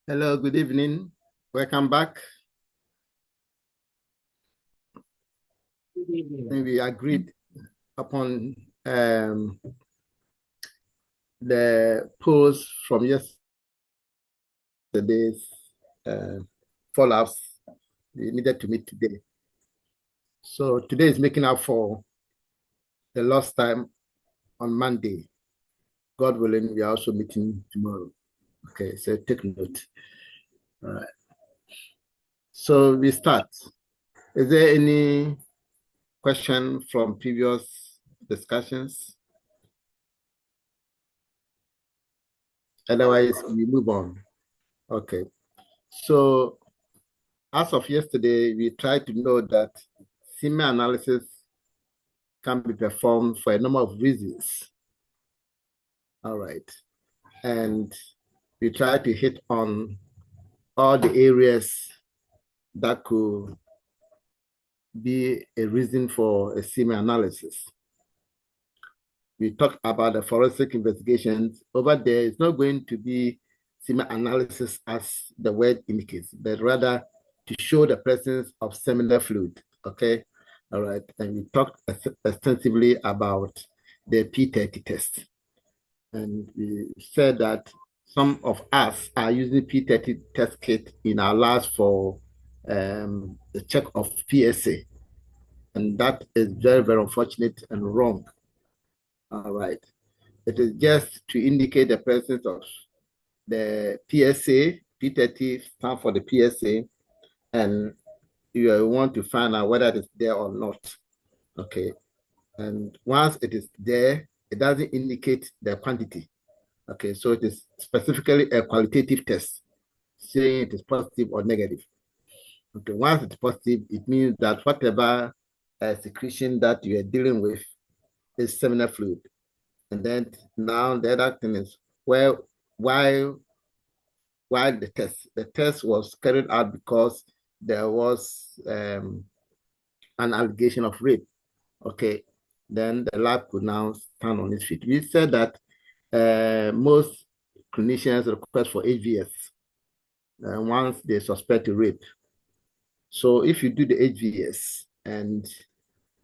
Hello, good evening. Welcome back. Good evening. We agreed upon the post from yesterday's uh, follow-ups. We needed to meet today. So today is making up for the lost time on Monday. God willing, we are also meeting tomorrow. Okay, so take note. All right. So we start. Is there any question from previous discussions? Otherwise, we move on. Okay. So as of yesterday, we tried to know that semen analysis can be performed for a number of reasons. All right. And we tried to hit on all the areas that could be a reason for a semen analysis. We talked about the forensic investigations. Over there, it's not going to be semen analysis as the word indicates, but rather to show the presence of seminal fluid. Okay. All right. And we talked extensively about the P30 test. And we said that some of us are using P30 test kit in our labs for the check of PSA. And that is very, very unfortunate and wrong. All right. It is just to indicate the presence of the PSA. P30 stands for the PSA, and you want to find out whether it's there or not. Okay. And once it is there, it doesn't indicate the quantity. Okay. So it is specifically a qualitative test saying it is positive or negative. Okay. Once it's positive, it means that whatever secretion that you are dealing with is seminal fluid. And then now the other thing is why the test was carried out because there was an allegation of rape. Okay, then the lab could now stand on its feet. We said that most clinicians request for HVS once they suspect a rape. So if you do the HVS, and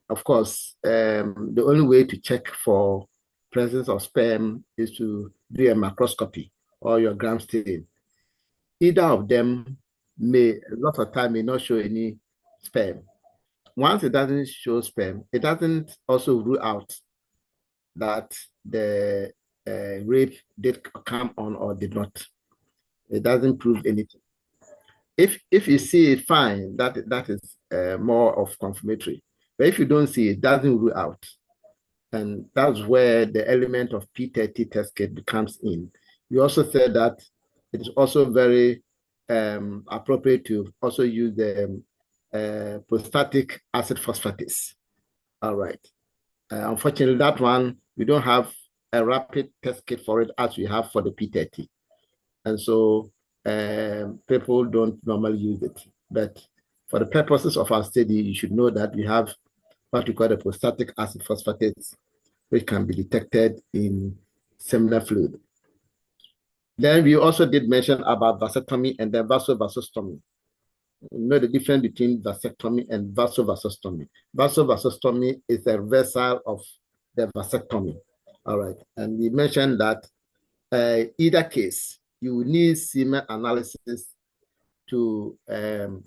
of course, the only way to check for presence of sperm is to do a macroscopy or your gram stain. Either of them may, a lot of time, may not show any sperm. Once it doesn't show sperm, it doesn't also rule out that the rape did come on or did not. It doesn't prove anything. If you see it, fine, that is more of confirmatory. But if you don't see it, doesn't rule out. And that's where the element of P30 test kit becomes in. You also said that it is also very appropriate to also use the prostatic acid phosphatase. All right. Unfortunately, that one, we don't have a rapid test kit for it as we have for the P30. And so people don't normally use it. But for the purposes of our study, you should know that we have what we call the prostatic acid phosphatase, which can be detected in seminal fluid. Then we also did mention about vasectomy and then vasovasostomy. You know the difference between vasectomy and vasovasostomy. Vasovasostomy is a reversal of the vasectomy. All right. And we mentioned that either case, you need semen analysis to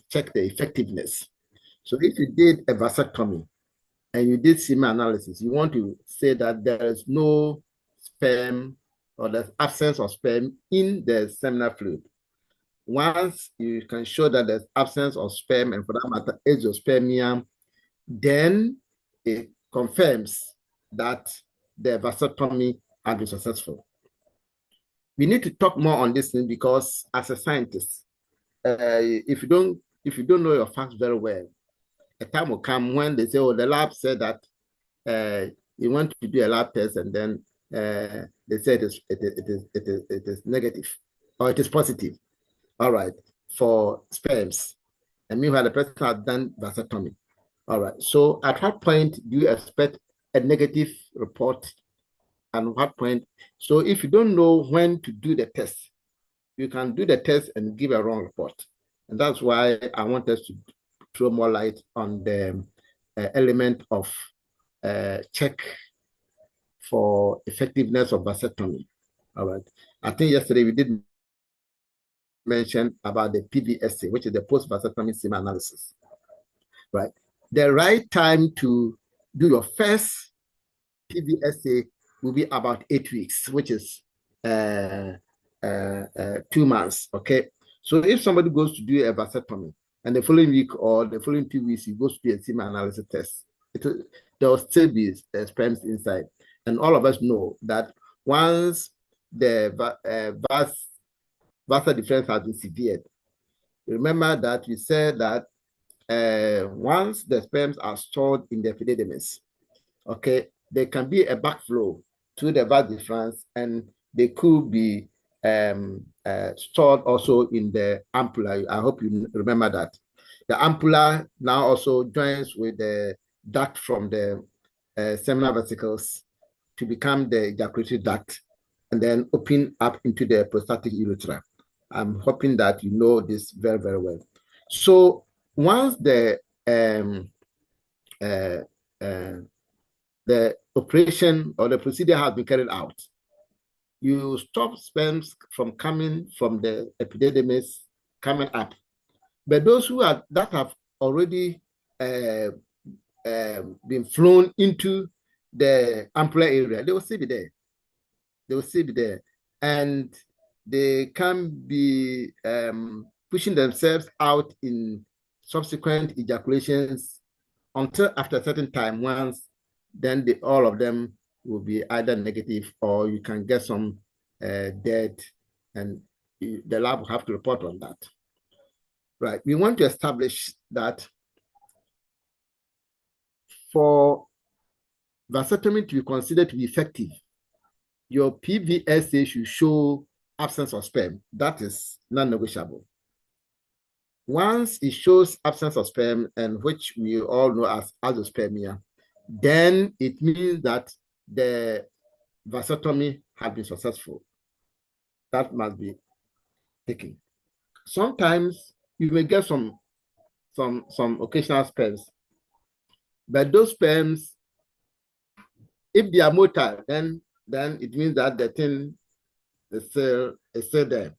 check the effectiveness. So if you did a vasectomy and you did semen analysis, you want to say that there is no sperm or there's absence of sperm in the seminal fluid. Once you can show that there's absence of sperm and for that matter, azoospermia, then it confirms that the vasectomy has been successful. We need to talk more on this thing because as a scientist, if you don't know your facts very well, a time will come when they say, "Oh, the lab said that you want to do a lab test," and then they said it is negative or it is positive. All right, for sperms, and meanwhile the person has done vasectomy. All right. So at what point do you expect a negative report? And what point? So if you don't know when to do the test, you can do the test and give a wrong report. And that's why I want us to throw more light on the element of check for effectiveness of vasectomy. All right. I think yesterday we did mention about the PVSA, which is the post-vasectomy semen analysis. Right. The right time to do your first PVSA will be about 8 weeks, which is 2 months. Okay. So if somebody goes to do a vasectomy and the following week or the following 2 weeks, he goes to do a semen analysis test, there will still be sperms inside. And all of us know that once the vasa difference has been severed, remember that we said that once the sperms are stored in the epididymis, okay, there can be a backflow to the vas deferens, and they could be stored also in the ampulla. I hope you remember that. The ampulla now also joins with the duct from the seminal vesicles to become the ejaculatory duct and then open up into the prostatic urethra. I'm hoping that you know this very, very well. So once the operation or the procedure has been carried out, you stop sperms from coming from the epididymis coming up. But those that have already been flown into the ampulla area, they will still be there. They will still be there. And they can be pushing themselves out in subsequent ejaculations until after a certain time, once then all of them will be either negative or you can get some dead, and the lab will have to report on that. Right. We want to establish that for vasectomy to be considered to be effective, your PVSA should show absence of sperm. That is non-negotiable. Once it shows absence of sperm, and which we all know as azoospermia, then it means that the vasectomy has been successful. That must be taken. Sometimes you may get some occasional sperms, but those sperms, if they are motile, then it means that the thing is still there.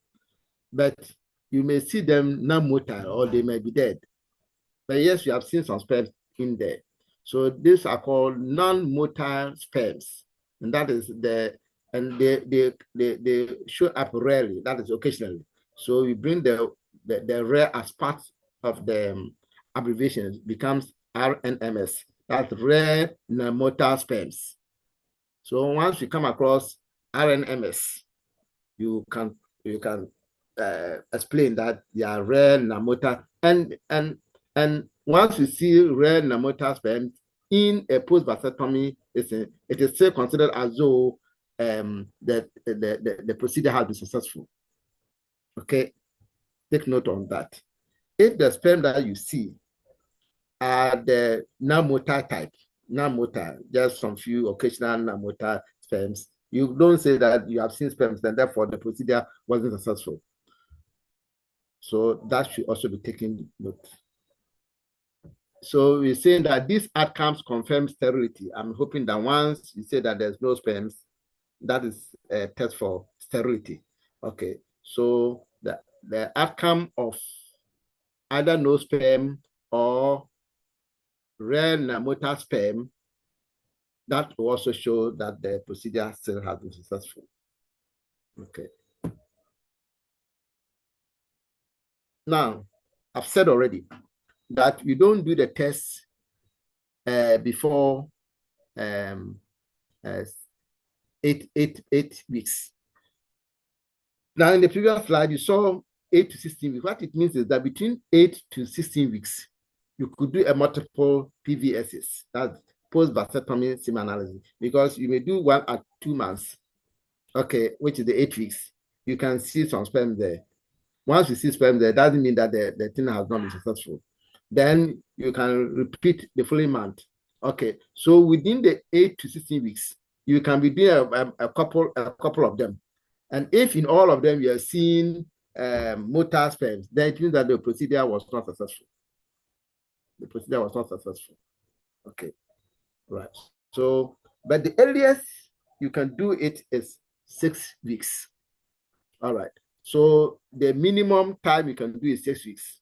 But you may see them non-motile or they may be dead. But yes, you have seen some sperms in there. So these are called non-motile sperms. And that is they show up rarely, that is occasionally. So we bring the rare as part of the abbreviation, becomes RNMS. That's rare non-motile sperms. So once you come across RNMS, you can explain that they are rare non-motile, and once you see rare non-motile sperm in a post-vasectomy, it is still considered as though the procedure has been successful. Okay, take note on that. If the sperm that you see are the non-motile type, non-motile, just some few occasional non-motile sperms, you don't say that you have seen sperms, and therefore the procedure wasn't successful. So that should also be taken note. So we're saying that these outcomes confirm sterility. I'm hoping that once you say that there's no sperms, that is a test for sterility. Okay, so the outcome of either no sperm or rare non-motile sperm, that will also show that the procedure still has been successful. Okay. Now, I've said already that you don't do the test before 8 weeks. Now, in the previous slide, you saw 8 to 16 weeks. What it means is that between 8 to 16 weeks, you could do a multiple PVSs, that's post-vasectomy semen analysis, because you may do one at 2 months, okay, which is the 8 weeks. You can see some sperm there. Once you see sperm there, doesn't mean that the thing has not been successful. Then you can repeat the following month. Okay, so within the 8 to 16 weeks, you can be doing a couple of them. And if in all of them you are seeing motor sperms, then it means that the procedure was not successful. The procedure was not successful. Okay, right. So, but the earliest you can do it is 6 weeks. All right. So the minimum time you can do is 6 weeks,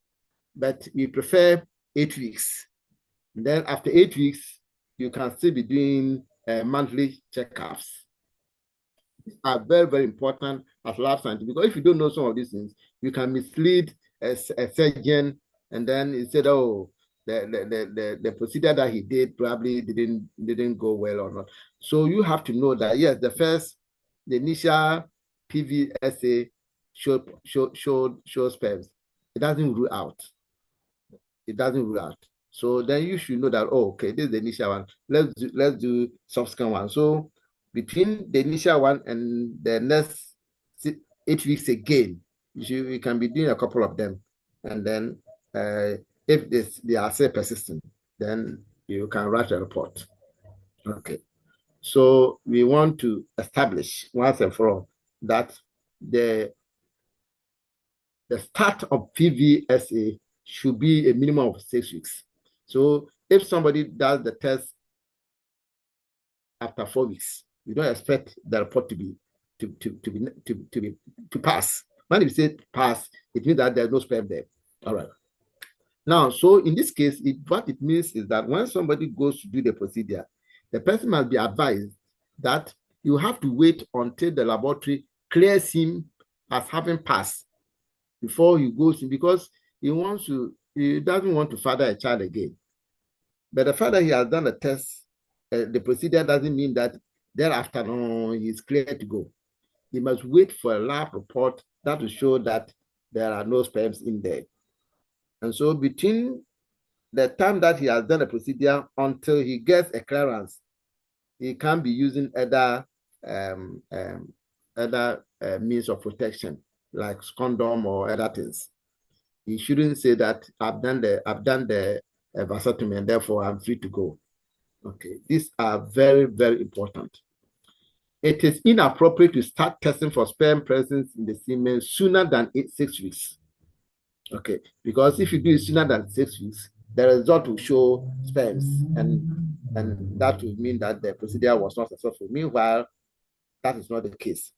but we prefer 8 weeks. And then after 8 weeks, you can still be doing monthly checkups. Are very, very important as lab scientists, because if you don't know some of these things, you can mislead a surgeon, and then he said, oh, the procedure that he did probably didn't go well or not. So you have to know that, yes, the initial PVSA shows sperms. It doesn't rule out. It doesn't rule out. So then you should know that, oh, okay, this is the initial one. Let's do subsequent one. So between the initial one and the next 8 weeks again, you can be doing a couple of them. And then if they are still persistent, then you can write a report. Okay. So we want to establish once and for all that the start of PVSA should be a minimum of 6 weeks. So if somebody does the test after 4 weeks, you don't expect the report to pass. When you say pass, it means that there's no sperm there. All right. Now, so in this case, what it means is that when somebody goes to do the procedure, the person must be advised that you have to wait until the laboratory clears him as having passed before he goes in, because he doesn't want to father a child again. But the fact that he has done a test, the procedure doesn't mean that thereafter he's clear to go. He must wait for a lab report that will show that there are no sperms in there. And so between the time that he has done a procedure until he gets a clearance, he can be using other means of protection, like condom or other things. He shouldn't say that I've done the vasectomy and therefore I'm free to go. Okay, these are very, very important. It is inappropriate to start testing for sperm presence in the semen sooner than 6 weeks. Okay, because if you do it sooner than 6 weeks, the result will show sperms, and that will mean that the procedure was not successful. Meanwhile, that is not the case.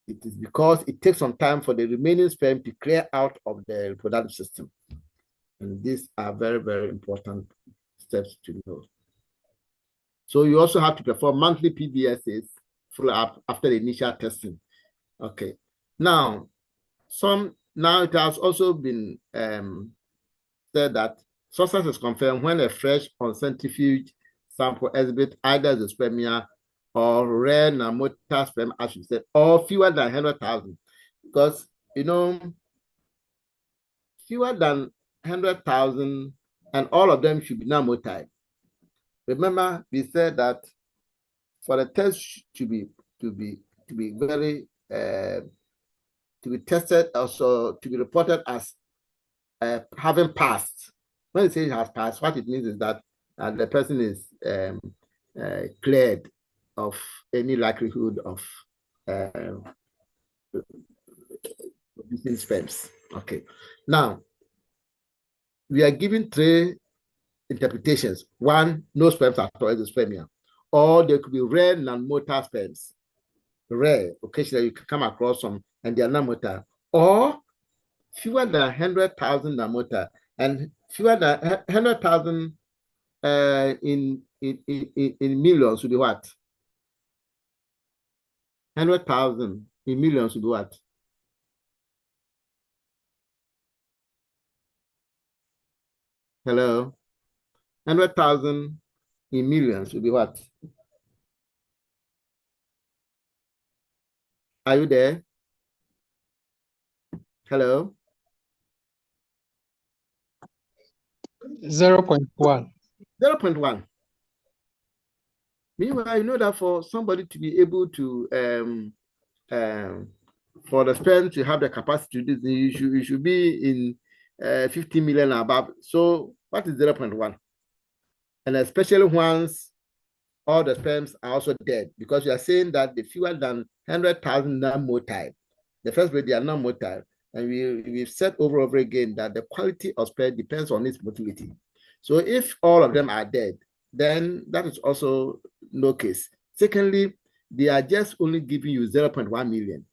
It is because it takes some time for the remaining sperm to clear out of the reproductive system. And these are very, very important steps to know. So you also have to perform monthly PVSAs follow-up after the initial testing. Okay. Now it has also been said that success is confirmed when a fresh uncentrifuged sample exhibits either the spermia or rare non-motor sperm, as you said, or fewer than 100,000. Because, fewer than 100,000, and all of them should be non-motile. Remember, we said that for the test to be very to be tested, also to be reported as having passed. When you say it has passed, what it means is that the person is cleared of any likelihood of producing sperms. Okay. Now, we are given 3 interpretations. One, no sperms at all, is spermia. Or there could be rare non-motor sperms. Rare, occasionally you can come across some and they are non-motor. Or fewer than 100,000 non-motor, and fewer than 100,000 in millions would be what? 100,000 in millions would be what? Hello? 100,000 in millions would be what? Are you there? Hello? 0.1. 0.1. Meanwhile, you know that for somebody to be able to for the sperm to have the capacity to do this, you should be in 50 million above. So what is 0.1? And especially once all the sperms are also dead, because you are saying that the fewer than 100,000 non-motile. The first way they are non-motile. And we've said over again that the quality of sperm depends on its motility. So if all of them are dead, then that is also no case. Secondly, they are just only giving you 0.1 million.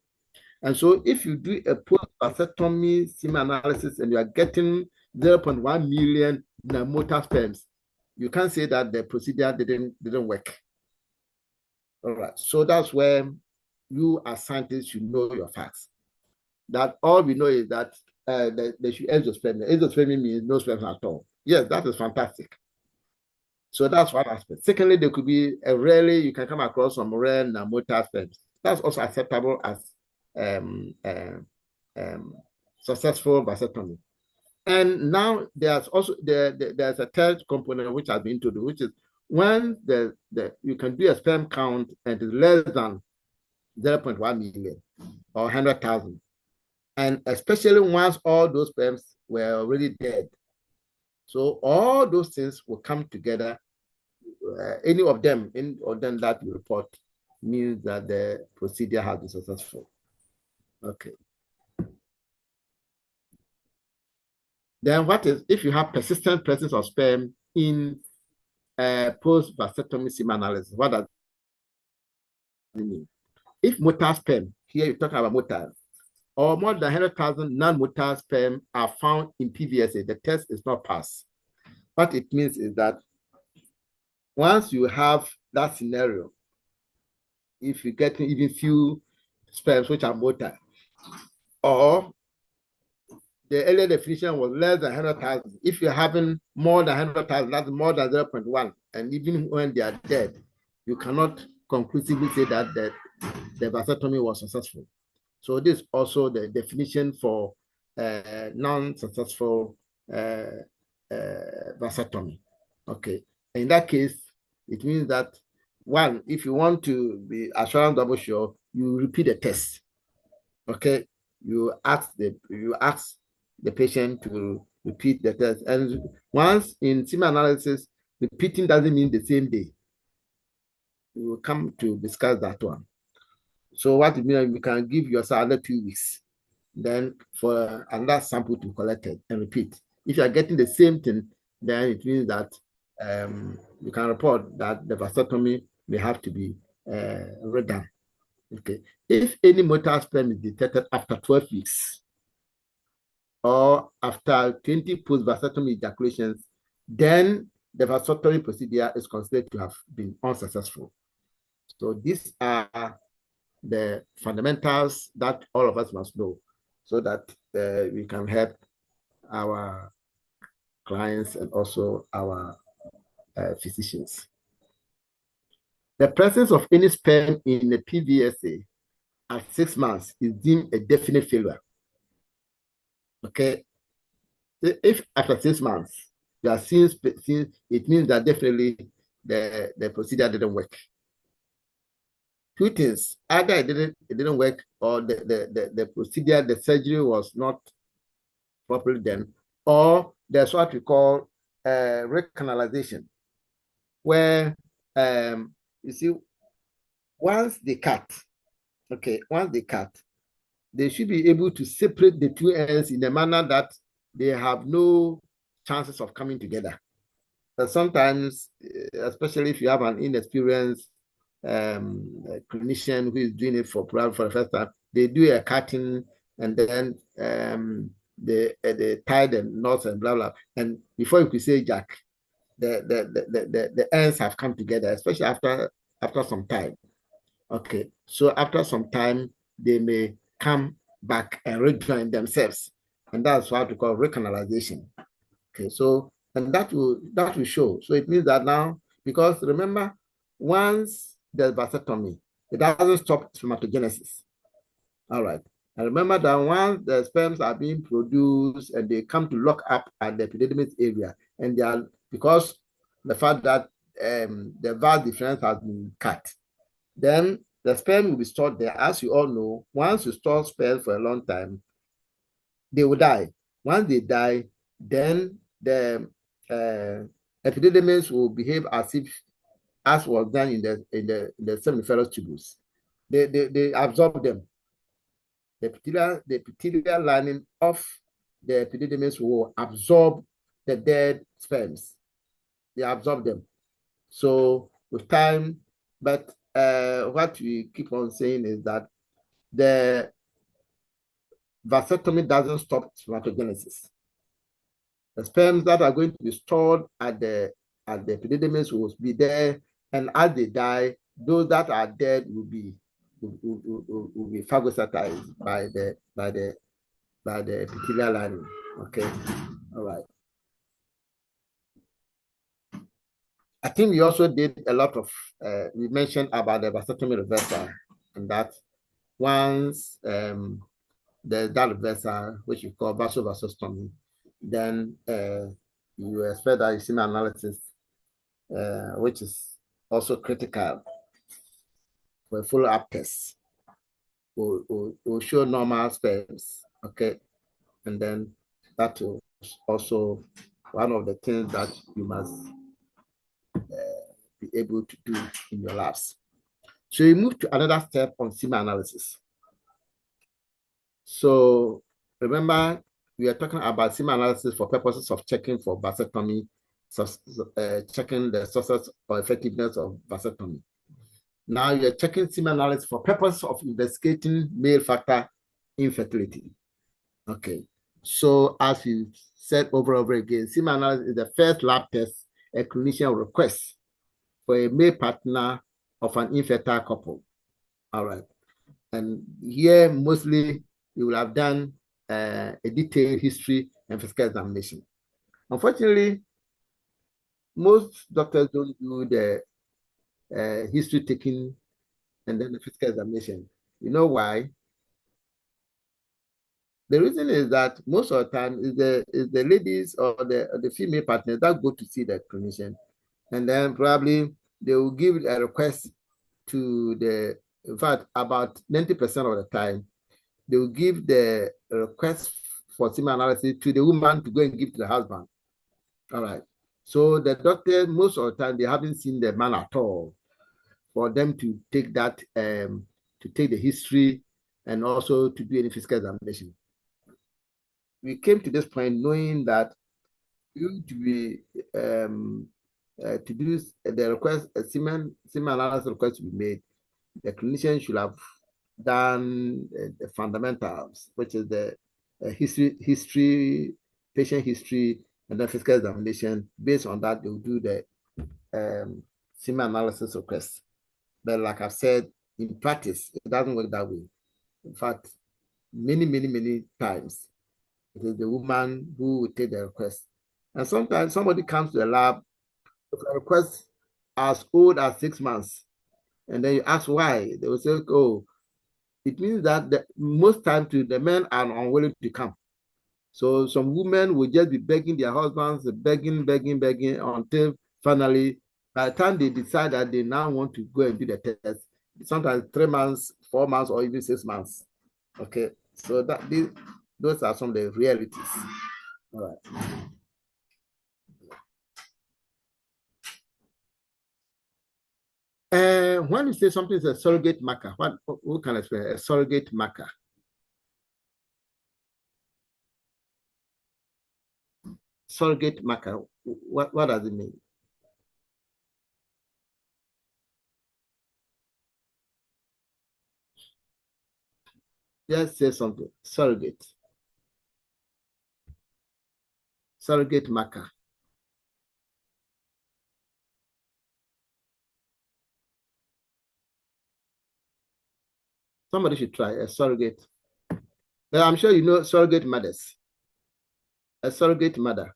And so if you do a post-vasectomy semen analysis and you are getting 0.1 million non-motile sperms, you can't say that the procedure didn't work. All right. So that's where you as scientists should know your facts. That all we know is that they should exospermia. Exospermia means no sperms at all. Yes, that is fantastic. So that's one aspect. Secondly, there could be rarely you can come across some rare non-motile sperms. That's also acceptable as um, um, um, successful vasectomy. And now there's also there's a third component which has been introduced, which is when you can do a sperm count and it's less than 0.1 million or 100,000. And especially once all those sperms were already dead. So all those things will come together. Any of them that you report means that the procedure has been successful. Okay. Then what is, if you have persistent presence of sperm in post-vasectomy semen analysis, what does it mean? If motile sperm, here you're talking about motile, or more than 100,000 non-motile sperm are found in PVSA, the test is not passed. What it means is that once you have that scenario, if you get even few sperms which are motile, or the earlier definition was less than 100,000. If you're having more than 100,000, that's more than 0.1. And even when they are dead, you cannot conclusively say that the vasectomy was successful. So this is also the definition for non-successful vasectomy. Okay. In that case, it means that one, if you want to be assurance double sure, you repeat the test. Okay. You ask the patient to repeat the test. And once in semen analysis, repeating doesn't mean the same day. We will come to discuss that one. So what it means, you can give yourself another 2 weeks, then for another sample to be collected and repeat. If you are getting the same thing, then it means that you can report that the vasectomy may have to be redone. Okay. If any motile sperm is detected after 12 weeks or after 20 post-vasectomy ejaculations, then the vasectomy procedure is considered to have been unsuccessful. So these are the fundamentals that all of us must know so that we can help our clients and also our physicians. The presence of any sperm in the PVSA at 6 months is deemed a definite failure. Okay. If after 6 months you are seeing, it means that definitely the procedure didn't work. Two things: either it didn't work, or the procedure, the surgery was not properly done, or there's what we call recanalization, where you see, once they cut, they should be able to separate the two ends in a manner that they have no chances of coming together. But sometimes, especially if you have an inexperienced clinician who is doing it for the first time, they do a cutting and then they tie the knots and blah blah. And before you could say jack, the ends have come together, especially after some time. Okay, so after some time, they may come back and rejoin themselves, and that's what we call recanalization. Okay, so and that will show. So it means that now, because remember, once there's vasectomy, it doesn't stop spermatogenesis. All right. And remember that once the sperms are being produced and they come to lock up at the epididymis area, and they are, because the fact that the vas deferens has been cut, then the sperm will be stored there. As you all know, once you store sperm for a long time, they will die. Once they die, then the epididymis will behave as was done in the seminiferous tubules. they absorb them. The epithelial lining of the epididymis will absorb the dead sperms. They absorb them. So with time, but what we keep on saying is that the vasectomy doesn't stop spermatogenesis. The sperms that are going to be stored at the epididymis will be there, and as they die, those that are dead will be phagocytized by the epithelial lining. Okay, all right. I think we also did a lot of we mentioned about the vasectomy reversal, and that once there's that reversal, which we call vasovasostomy, then you expect that semen analysis, which is also critical for a follow-up test, will show normal sperms, okay? And then that is also one of the things that you must be able to do in your labs. So you move to another step on semen analysis. So remember, we are talking about semen analysis for purposes of checking for vasectomy, checking the success or effectiveness of vasectomy. Now you're checking semen analysis for purpose of investigating male factor infertility. Okay. So as we said over and over again, semen analysis is the first lab test a clinician requests for a male partner of an infertile couple. All right. And here mostly you will have done a detailed history and physical examination. Unfortunately, most doctors don't do the history taking and then the physical examination. You know why? The reason is that most of the time is the ladies or the female partners that go to see the clinician, and then probably they will give a request to the, in fact, about 90% of the time, they will give the request for semen analysis to the woman to go and give to the husband. All right. So the doctor, most of the time, they haven't seen the man at all for them to take that, to take the history and also to do any physical examination. We came to this point knowing that you to be to do the request, a semen analysis request to be made, the clinician should have done the fundamentals, which is the history, patient history, and then physical examination. Based on that, they will do the semen analysis request. But like I've said, in practice, it doesn't work that way. In fact, many times, it is the woman who will take the request. And sometimes somebody comes to the lab with a request as old as 6 months. And then you ask why. They will say, oh, it means that most times the men are unwilling to come. So some women will just be begging their husbands, begging until finally, by the time they decide that they now want to go and do the test, sometimes 3 months, 4 months, or even 6 months. Okay, so those are some of the realities. All right. When you say something is a surrogate marker, what can I explain? A surrogate marker. Surrogate marker. What does it mean? Just say something. Surrogate. Surrogate marker. Somebody should try a surrogate. But I'm sure you know surrogate mothers. A surrogate mother.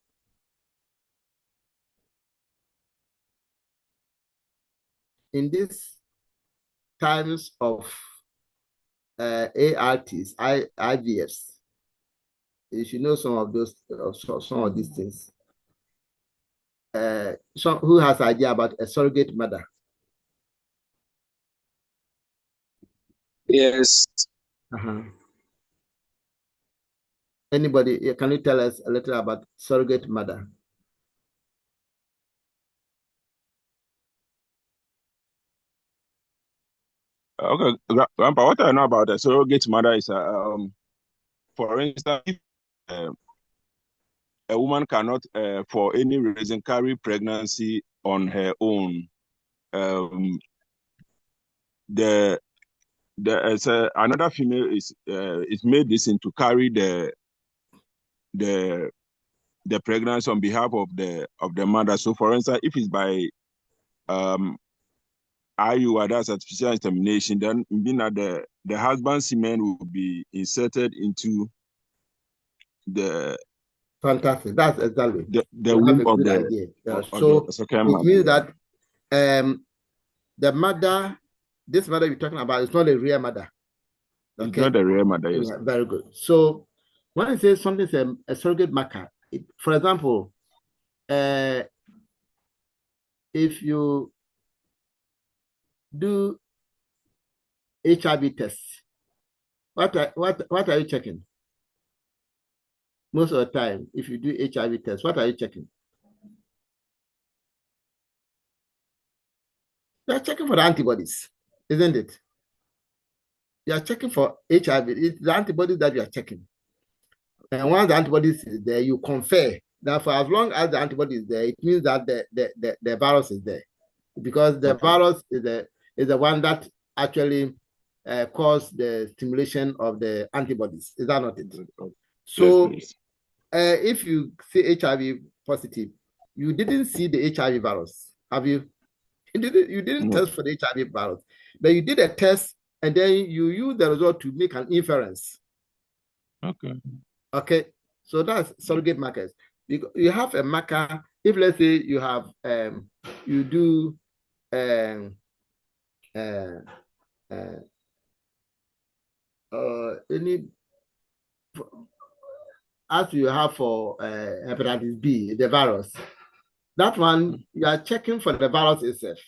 In these times of ARTs, IVFs, you should know some of those, some of these things. Who has idea about a surrogate mother? Yes. Anybody? Can you tell us a little about surrogate mother? Okay, Grandpa, what I know about a surrogate mother is, for instance, if a woman cannot, for any reason, carry pregnancy on her own, um, the another female is made this in to carry the the pregnancy on behalf of the mother. So, for instance, if it's by IUI, that's artificial insemination, then mean that the husband's semen will be inserted into the Fantastic. That's exactly. the You have womb a good idea. Yeah. of the So second it man. means that the mother, this mother you're talking about, is not a real mother. It's Okay. not a real mother. Yes. Yeah, very good. So when I say something is a surrogate marker, for example, if you do HIV tests, what are you checking? Most of the time, if you do HIV tests, what are you checking? You're checking for the antibodies, isn't it? You're checking for HIV. It's the antibodies that you are checking. And once the antibodies is there, you confer. Therefore, as long as the antibody is there, it means that the virus is there. Because the virus is the one that actually cause the stimulation of the antibodies. Is that not it? So Yes, if you see HIV positive, you didn't see the HIV virus, have you? You didn't no. test for the HIV virus, but you did a test and then you use the result to make an inference. Okay. Okay, so that's surrogate markers. You have a marker. If let's say you have you do uh, any as you have for hepatitis B, the virus. That one you are checking for the virus itself.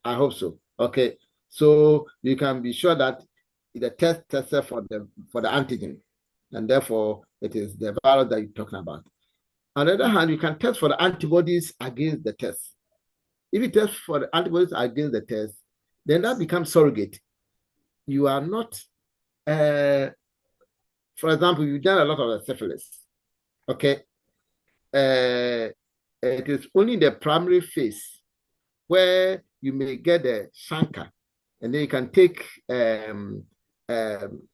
I hope so. Okay, so you can be sure that the test tested for the antigen, and therefore it is the virus that you're talking about. On the other hand, you can test for the antibodies against the test. If you test for the antibodies against the test, then that becomes surrogate. You are not, for example, you've done a lot of the syphilis. Okay, it is only the primary phase where you may get the chancre, and then you can take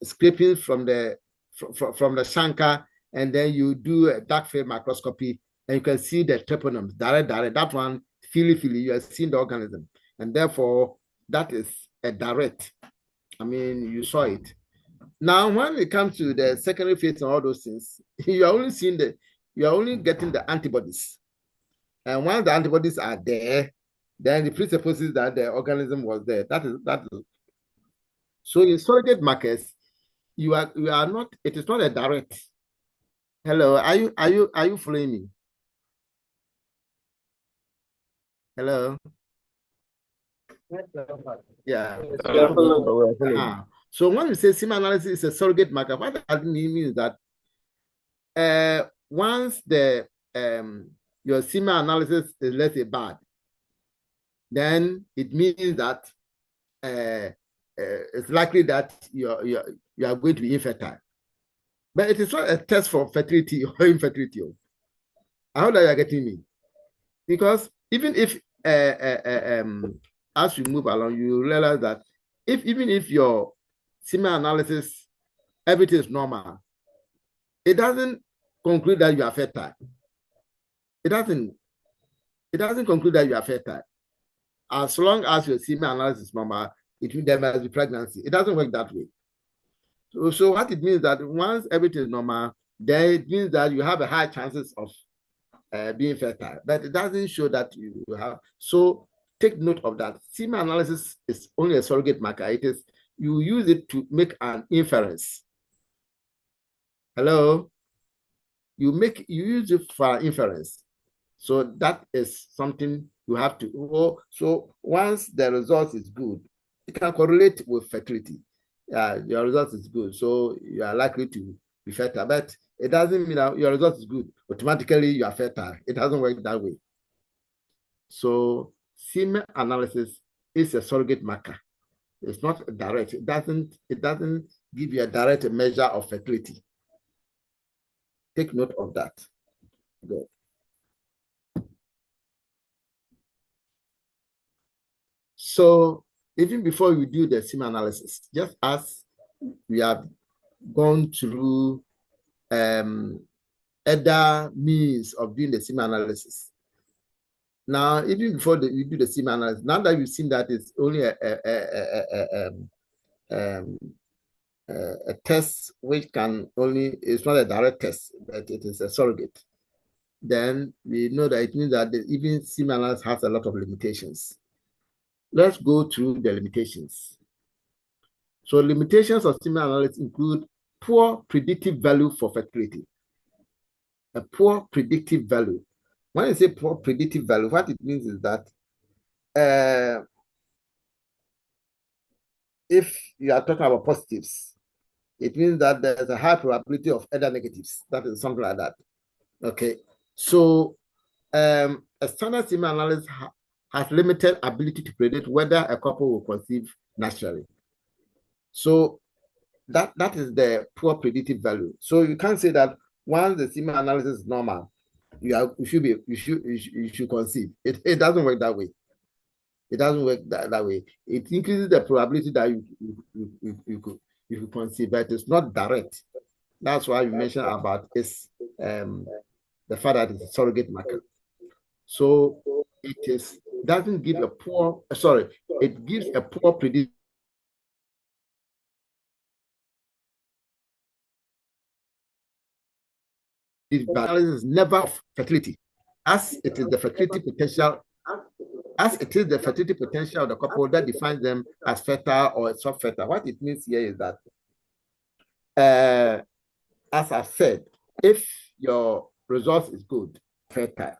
scrapings from the chancre, and then you do a dark field microscopy, and you can see the treponema direct. That one, feely, you are seeing the organism, and therefore that is a direct. I mean, you saw it. Now, when it comes to the secondary phase and all those things, you are only getting the antibodies. And once the antibodies are there, then it presupposes that the organism was there. That is. So in surrogate markers, you are not. It is not a direct. Hello, are you following me? Hello. Yeah. So when you say semen analysis is a surrogate marker, what that means is that once the your semen analysis is, let's say, bad, then it means that it's likely that you are going to be infertile. But it is not a test for fertility or infertility. I hope that you are getting me. Because even if, as we move along, you realize that even if your semen analysis, everything is normal, it doesn't conclude that you are fertile. It doesn't conclude that you are fertile. As long as your semen analysis is normal, there must be pregnancy. It doesn't work that way. So what it means that once everything is normal, then it means that you have a high chances of being fertile, but it doesn't show that you have. So take note of that. Semen analysis is only a surrogate marker. It is, you use it to make an inference. Hello? You use it for inference. So that is something you have to. So once the result is good, it can correlate with fertility. Your result is good, so you are likely to be fertile. But it doesn't mean that your result is good. Automatically, you are fertile. It doesn't work that way. So semen analysis is a surrogate marker. It's not direct. It doesn't give you a direct measure of fertility. Take note of that. Good. So even before we do the semen analysis, just as we have gone through other means of doing the semen analysis. Now, even before you do the semen analysis, now that you've seen that it's only a test which can only, it's not a direct test, but it is a surrogate, then we know that it means that even semen analysis has a lot of limitations. Let's go through the limitations. So limitations of semen analysis include poor predictive value for fertility. A poor predictive value. When I say poor predictive value, what it means is that if you are talking about positives, it means that there's a high probability of other negatives. That is something like that. Okay. So a standard semen analysis has limited ability to predict whether a couple will conceive naturally. So that is the poor predictive value. So you can't say that once the semen analysis is normal, you should conceive. It doesn't work that way. It doesn't work that way. It increases the probability that you could conceive, but it's not direct. That's why we mentioned about this the fact that it's a surrogate marker. So it doesn't give a poor, sorry, it gives a poor predictive value. Is never fertility, as it is the fertility potential of the couple that defines them as fertile or subfertile. What it means here is that, as I said, if your result is good, fertile.